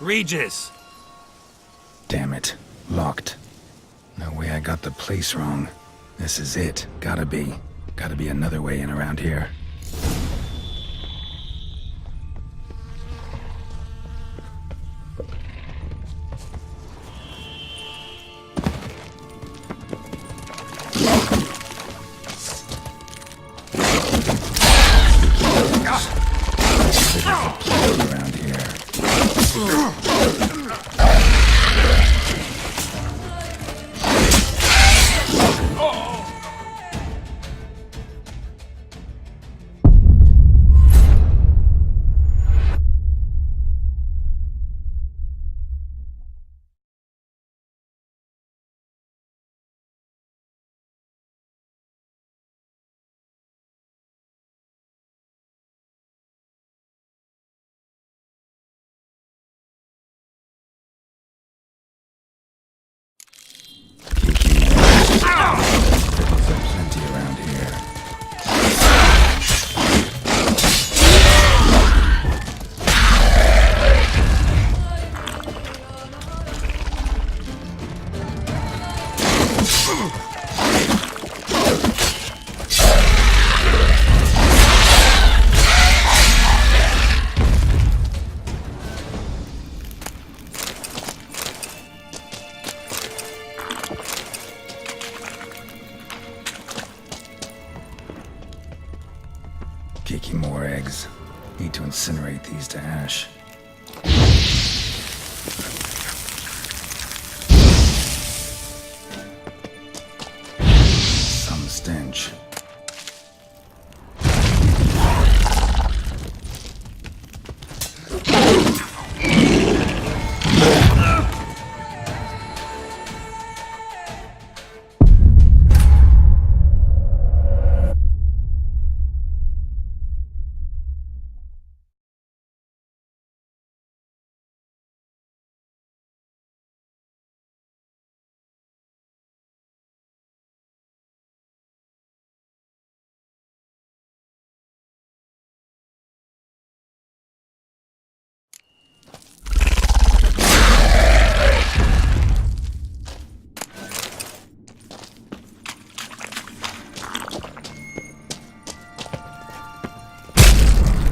Regis! Damn it. Locked. No way I got the place wrong. This is it. Gotta be. Gotta be another way in around here. Around here. Plenty around here. Kiki, more eggs. Need to incinerate these to ash. Some stench.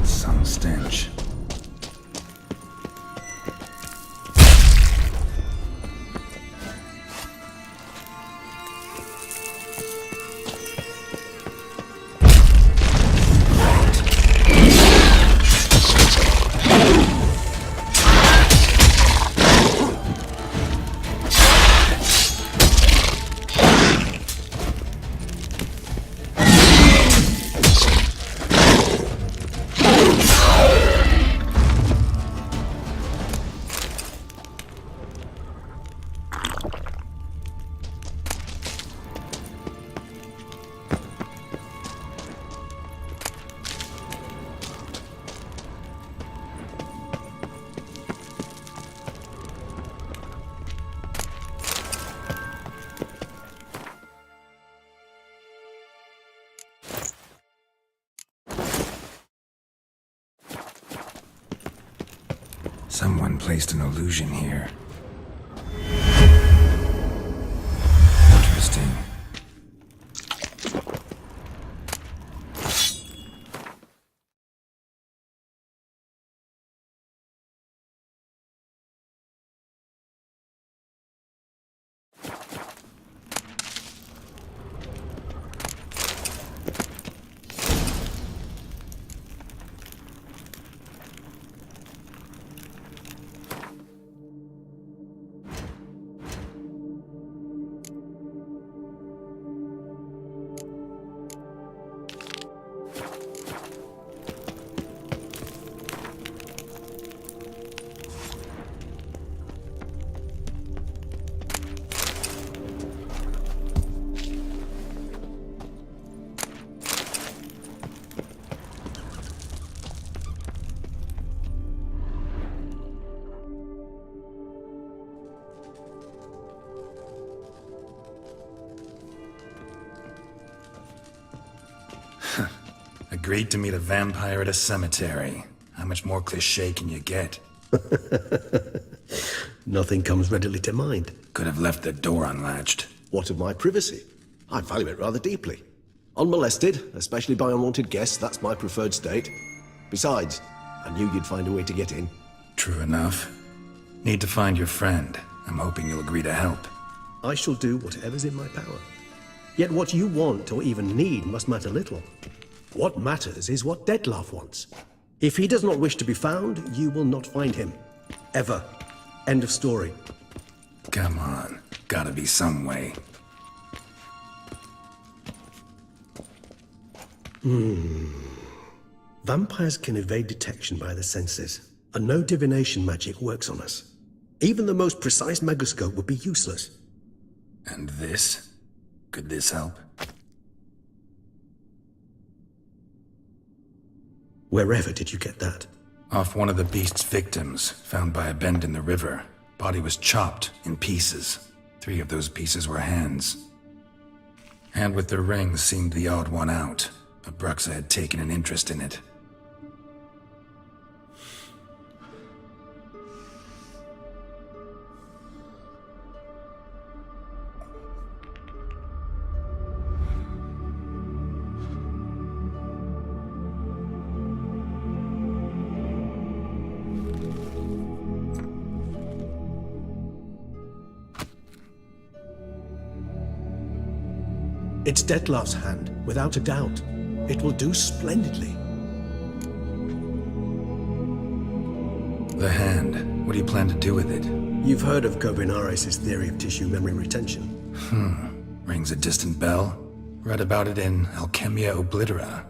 Some stench. Someone placed an illusion here. Interesting. Agreed to meet a vampire at a cemetery. How much more cliché can you get? Nothing comes readily to mind. Could have left the door unlatched. What of my privacy? I value it rather deeply. Unmolested, especially by unwanted guests, that's my preferred state. Besides, I knew you'd find a way to get in. True enough. Need to find your friend. I'm hoping you'll agree to help. I shall do whatever's in my power. Yet what you want or even need must matter little. What matters is what Dettlaff wants. If he does not wish to be found, you will not find him. Ever. End of story. Come on. Gotta be some way. Vampires can evade detection by the senses, and no divination magic works on us. Even the most precise megascope would be useless. And this? Could this help? Wherever did you get that? Off one of the beast's victims, found by a bend in the river. Body was chopped in pieces. 3 of those pieces were hands. Hand with the ring seemed the odd one out. Abruxa had taken an interest in it. It's Dettlaff's hand, without a doubt. It will do splendidly. The hand. What do you plan to do with it? You've heard of Kovinaris' theory of tissue memory retention. Rings a distant bell. Read about it in Alchemia Oblitera.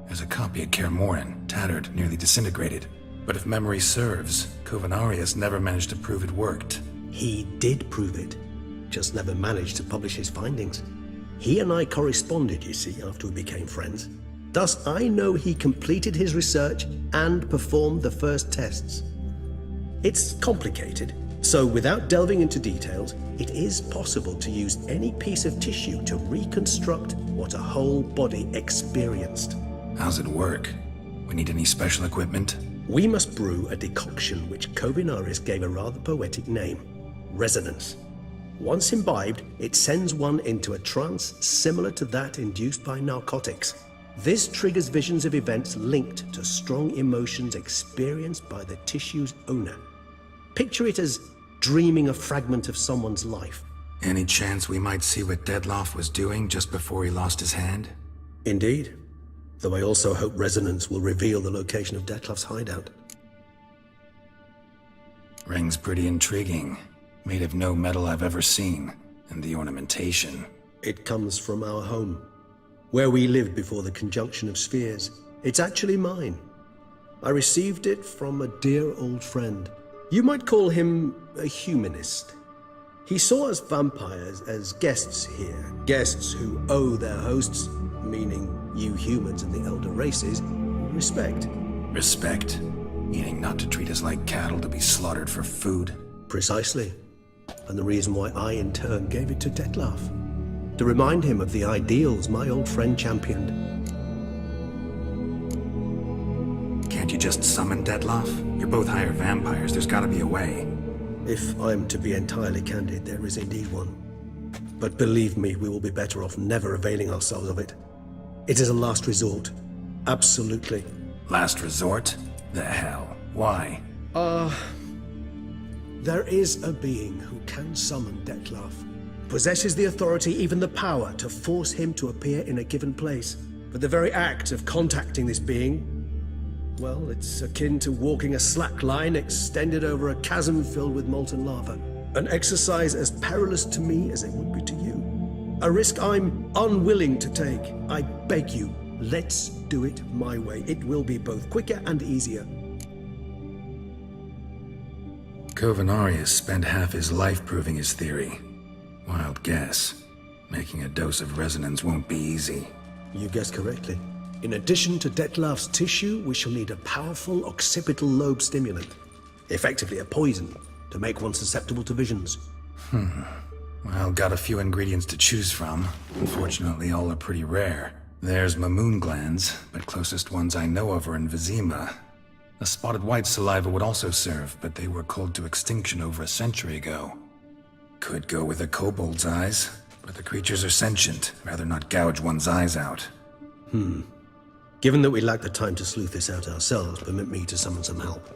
There's a copy of Kermoran, tattered, nearly disintegrated. But if memory serves, Kovinaris never managed to prove it worked. He did prove it, just never managed to publish his findings. He and I corresponded, you see, after we became friends. Thus, I know he completed his research and performed the first tests. It's complicated, so without delving into details, it is possible to use any piece of tissue to reconstruct what a whole body experienced. How's it work? We need any special equipment? We must brew a decoction which Kovinaris gave a rather poetic name: resonance. Once imbibed, it sends one into a trance similar to that induced by narcotics. This triggers visions of events linked to strong emotions experienced by the tissue's owner. Picture it as dreaming a fragment of someone's life. Any chance we might see what Dettlaff was doing just before he lost his hand? Indeed. Though I also hope resonance will reveal the location of Dettlaff's hideout. Ring's pretty intriguing. Made of no metal I've ever seen. And the ornamentation. It comes from our home, where we lived before the conjunction of spheres. It's actually mine. I received it from a dear old friend. You might call him a humanist. He saw us vampires as guests here, guests who owe their hosts, meaning you humans and the elder races, respect. Respect? Meaning not to treat us like cattle to be slaughtered for food? Precisely. And the reason why I, in turn, gave it to Dettlaff. To remind him of the ideals my old friend championed. Can't you just summon Dettlaff? You're both higher vampires. There's gotta be a way. If I'm to be entirely candid, there is indeed one. But believe me, we will be better off never availing ourselves of it. It is a last resort. Absolutely. Last resort? The hell? Why? There is a being who can summon Dettlaff. Possesses the authority, even the power, to force him to appear in a given place. But the very act of contacting this being, well, it's akin to walking a slack line extended over a chasm filled with molten lava. An exercise as perilous to me as it would be to you. A risk I'm unwilling to take. I beg you, let's do it my way. It will be both quicker and easier. Kovinaris spent half his life proving his theory. Wild guess. Making a dose of resonance won't be easy. You guessed correctly. In addition to Dettlaff's tissue, we shall need a powerful occipital lobe stimulant. Effectively a poison, to make one susceptible to visions. Well, got a few ingredients to choose from. Unfortunately, all are pretty rare. There's Mamoon glands, but closest ones I know of are in Vizima. A spotted white saliva would also serve, but they were culled to extinction over a century ago. Could go with a kobold's eyes, but the creatures are sentient. Rather not gouge one's eyes out. Given that we lack the time to sleuth this out ourselves, permit me to summon some help.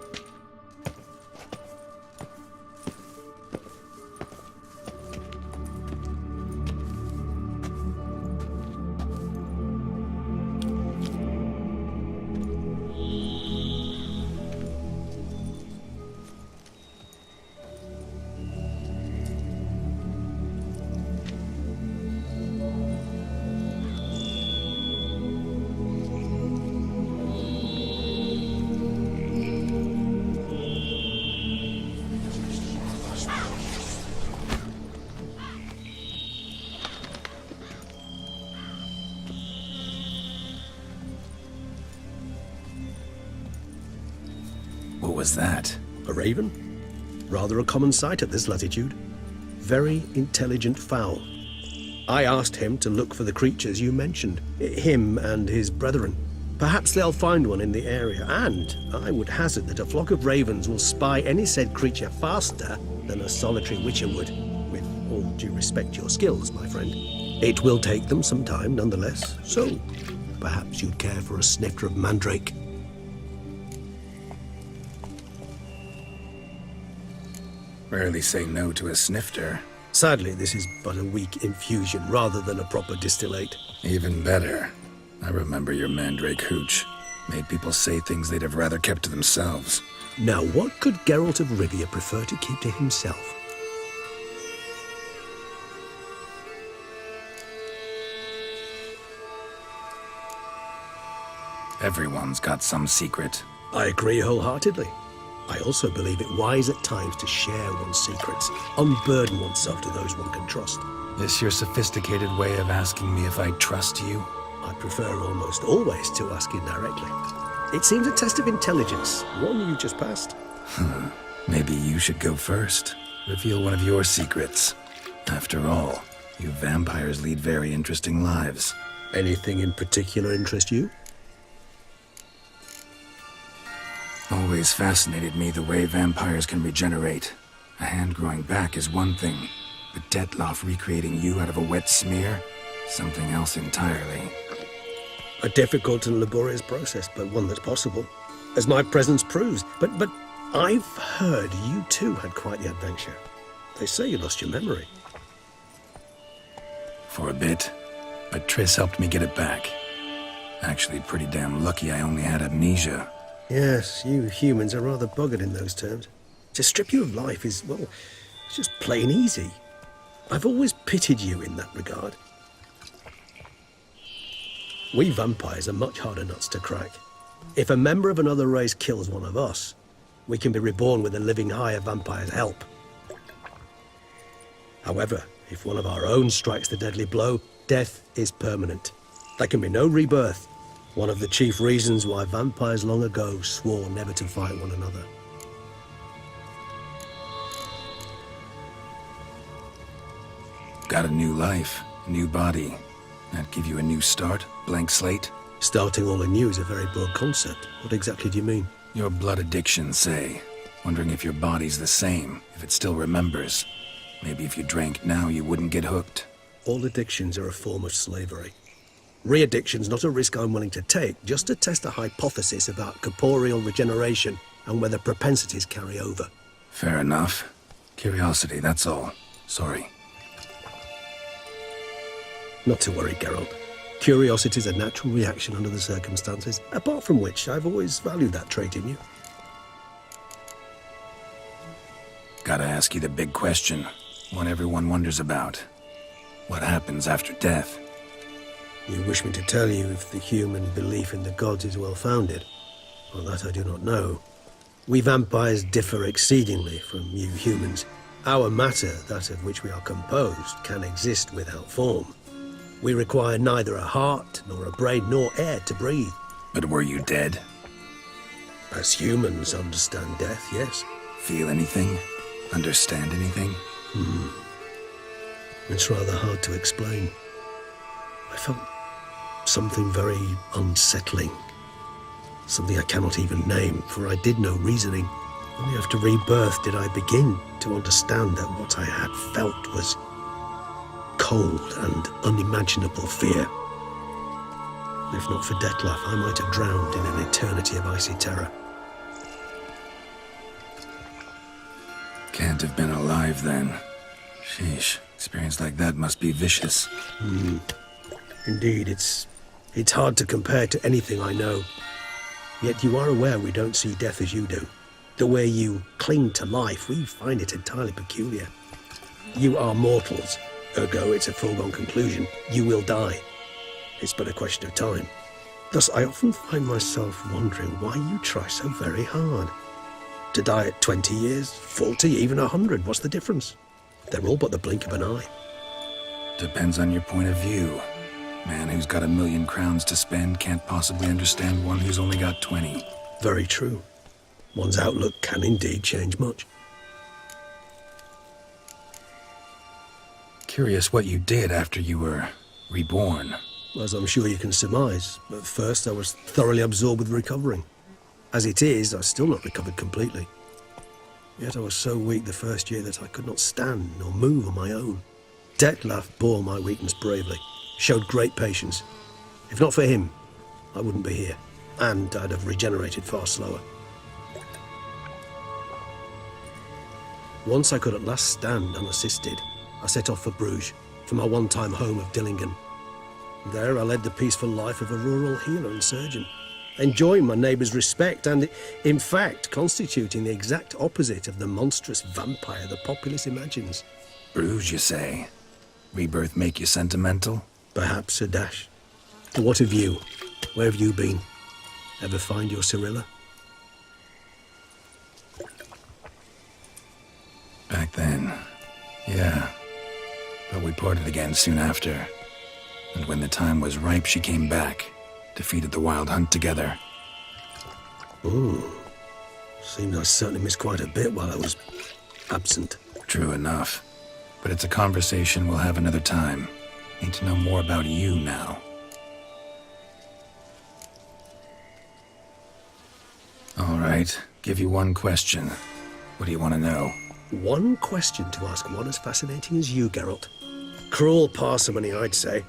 What was that? A raven? Rather a common sight at this latitude. Very intelligent fowl. I asked him to look for the creatures you mentioned, him and his brethren. Perhaps they'll find one in the area, and I would hazard that a flock of ravens will spy any said creature faster than a solitary witcher would. With all due respect to your skills, my friend. It will take them some time, nonetheless, so perhaps you'd care for a snifter of mandrake. Rarely say no to a snifter. Sadly, this is but a weak infusion rather than a proper distillate. Even better. I remember your mandrake hooch. Made people say things they'd have rather kept to themselves. Now, what could Geralt of Rivia prefer to keep to himself? Everyone's got some secret. I agree wholeheartedly. I also believe it wise at times to share one's secrets, unburden oneself to those one can trust. This your sophisticated way of asking me if I trust you? I prefer almost always to ask indirectly. It seems a test of intelligence, one you just passed. Maybe you should go first. Reveal one of your secrets. After all, you vampires lead very interesting lives. Anything in particular interest you? Always fascinated me the way vampires can regenerate. A hand growing back is one thing, but Detloff recreating you out of a wet smear? Something else entirely. A difficult and laborious process, but one that's possible, as my presence proves. But I've heard you too had quite the adventure. They say you lost your memory. For a bit, but Triss helped me get it back. Actually, pretty damn lucky I only had amnesia. Yes, you humans are rather buggered in those terms. To strip you of life is, well, it's just plain easy. I've always pitied you in that regard. We vampires are much harder nuts to crack. If a member of another race kills one of us, we can be reborn with a living higher vampire's help. However, if one of our own strikes the deadly blow, death is permanent. There can be no rebirth. One of the chief reasons why vampires long ago swore never to fight one another. Got a new life, new body. That give you a new start? Blank slate? Starting all anew is a very broad concept. What exactly do you mean? Your blood addiction, say. Wondering if your body's the same, if it still remembers. Maybe if you drank now, you wouldn't get hooked. All addictions are a form of slavery. Re-addiction's not a risk I'm willing to take, just to test a hypothesis about corporeal regeneration and whether propensities carry over. Fair enough. Curiosity, that's all. Sorry. Not to worry, Geralt. Curiosity's a natural reaction under the circumstances, apart from which I've always valued that trait in you. Gotta ask you the big question. One everyone wonders about. What happens after death? You wish me to tell you if the human belief in the gods is well-founded? Well, that I do not know. We vampires differ exceedingly from you humans. Our matter, that of which we are composed, can exist without form. We require neither a heart, nor a brain, nor air to breathe. But were you dead? As humans understand death, yes. Feel anything? Understand anything? It's rather hard to explain. I felt something very unsettling. something I cannot even name, for I did no reasoning. Only after rebirth did I begin to understand that what I had felt was cold and unimaginable fear. If not for Detlef, I might have drowned in an eternity of icy terror. Can't have been alive then. Sheesh, experience like that must be vicious. Indeed, it's hard to compare to anything I know. Yet you are aware we don't see death as you do. The way you cling to life, we find it entirely peculiar. You are mortals, ergo it's a foregone conclusion. You will die. It's but a question of time. Thus, I often find myself wondering why you try so very hard. To die at 20 years, 40, even 100, what's the difference? They're all but the blink of an eye. Depends on your point of view. Man who's got 1,000,000 crowns to spend can't possibly understand one who's only got 20. Very true. One's outlook can indeed change much. Curious what you did after you were reborn. As I'm sure you can surmise, at first I was thoroughly absorbed with recovering. As it is, I've still not recovered completely. Yet I was so weak the first year that I could not stand nor move on my own. Detlef bore my weakness bravely, showed great patience. If not for him, I wouldn't be here, and I'd have regenerated far slower. Once I could at last stand unassisted, I set off for Bruges, for my one-time home of Dillingen. There I led the peaceful life of a rural healer and surgeon, enjoying my neighbours' respect and, in fact, constituting the exact opposite of the monstrous vampire the populace imagines. Bruges, you say? Rebirth make you sentimental? Perhaps a dash. But what of you? Where have you been? Ever find your Cyrilla? Back then, yeah. But we parted again soon after. And when the time was ripe, she came back. Defeated the Wild Hunt together. Ooh. Seems I certainly missed quite a bit while I was absent. True enough. But it's a conversation we'll have another time. Need to know more about you now. All right. Give you one question. What do you want to know? One question to ask one as fascinating as you, Geralt. Cruel parsimony, I'd say.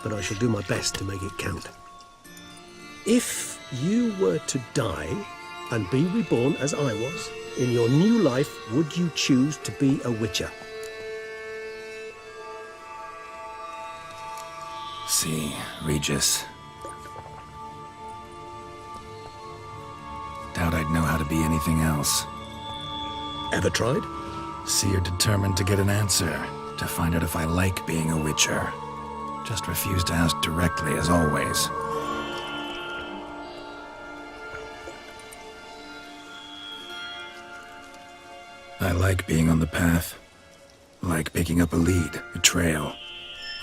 But I shall do my best to make it count. If you were to die and be reborn as I was, in your new life, would you choose to be a Witcher? See, Regis. Doubt I'd know how to be anything else. Ever tried? See, you're determined to get an answer, to find out if I like being a Witcher. Just refuse to ask directly, as always. I like being on the path. I like picking up a lead, a trail.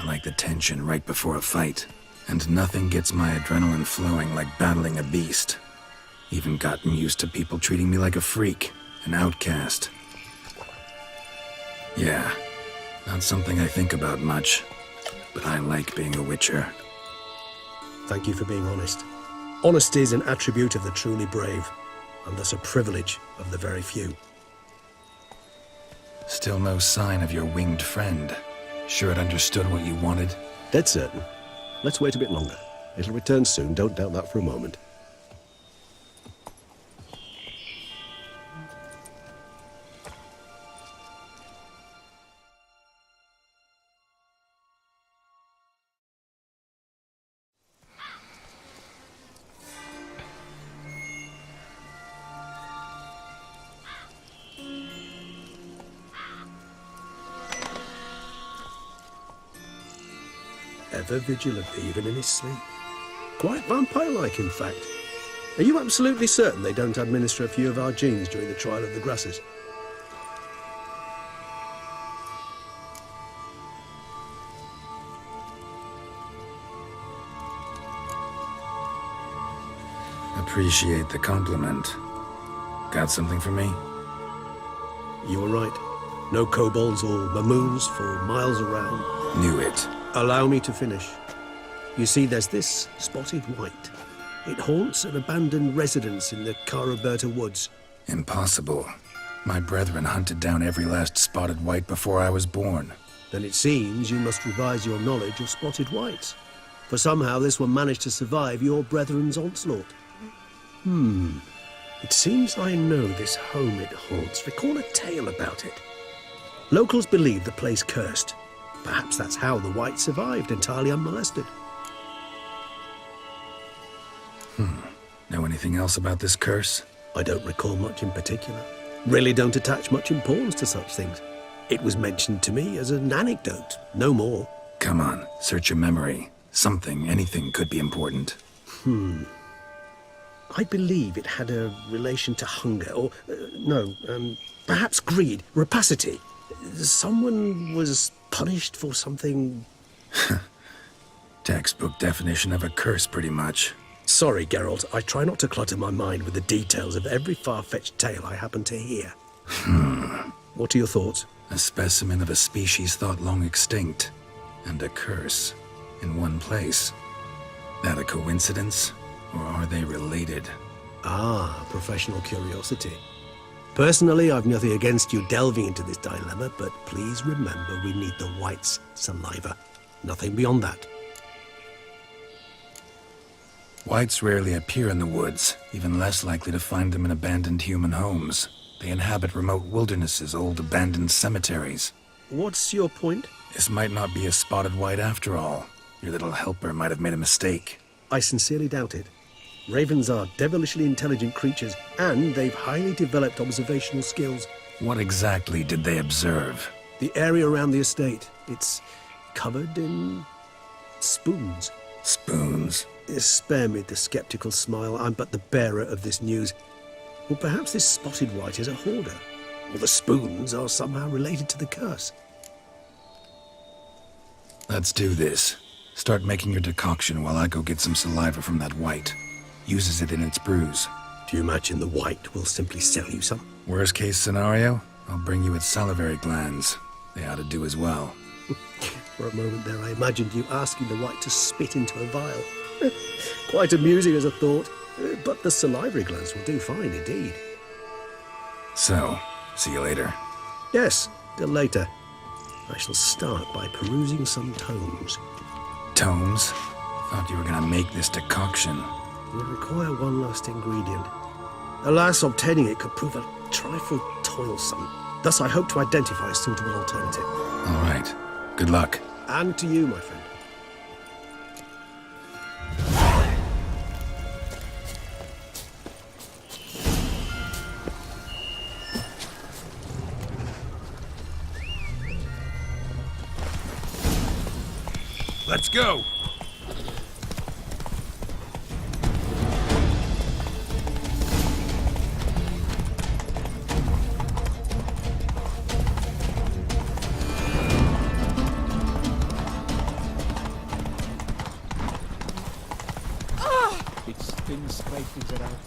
I like the tension right before a fight. And nothing gets my adrenaline flowing like battling a beast. Even gotten used to people treating me like a freak, an outcast. Yeah, not something I think about much. But I like being a Witcher. Thank you for being honest. Honesty is an attribute of the truly brave, and thus a privilege of the very few. Still no sign of your winged friend. Sure it understood what you wanted? Dead certain. Let's wait a bit longer. It'll return soon, don't doubt that for a moment. Ever vigilant, even in his sleep. Quite vampire-like, in fact. Are you absolutely certain they don't administer a few of our genes during the trial of the grasses? Appreciate the compliment. Got something for me? You were right. No kobolds or mamoons for miles around. Knew it. Allow me to finish. You see, there's this spotted white. It haunts an abandoned residence in the Caraberta woods. Impossible. My brethren hunted down every last spotted white before I was born. Then it seems you must revise your knowledge of spotted whites. For somehow this one managed to survive your brethren's onslaught. It seems I know this home it haunts. Recall a tale about it. Locals believe the place cursed. Perhaps that's how the white survived, entirely unmolested. Know anything else about this curse? I don't recall much in particular. Really don't attach much importance to such things. It was mentioned to me as an anecdote, no more. Come on, search your memory. Something, anything could be important. I believe it had a relation to hunger, or, perhaps greed, rapacity. Someone was punished for something... Textbook definition of a curse, pretty much. Sorry, Geralt, I try not to clutter my mind with the details of every far-fetched tale I happen to hear. What are your thoughts? A specimen of a species thought long extinct, and a curse, in one place. That a coincidence, or are they related? Ah, professional curiosity. Personally, I've nothing against you delving into this dilemma, but please remember we need the white's saliva. Nothing beyond that. Whites rarely appear in the woods, even less likely to find them in abandoned human homes. They inhabit remote wildernesses, old abandoned cemeteries. What's your point? This might not be a spotted white after all. Your little helper might have made a mistake. I sincerely doubt it. Ravens are devilishly intelligent creatures, and they've highly developed observational skills. What exactly did they observe? The area around the estate, it's covered in spoons. Spoons? Spare me the skeptical smile. I'm but the bearer of this news. Or perhaps this spotted white is a hoarder, or the spoons are somehow related to the curse. Let's do this. Start making your decoction while I go get some saliva from that white. Uses it in its brews. Do you imagine the white will simply sell you some? Worst case scenario, I'll bring you its salivary glands. They ought to do as well. For a moment there, I imagined you asking the white to spit into a vial. Quite amusing as a thought, but the salivary glands will do fine indeed. So, see you later. Yes, till later. I shall start by perusing some tomes. Tomes? Thought you were gonna make this decoction. Will require one last ingredient. Alas, obtaining it could prove a trifle toilsome. Thus, I hope to identify a suitable alternative. All right. Good luck. And to you, my friend. Let's go! Its thin scrapings are out.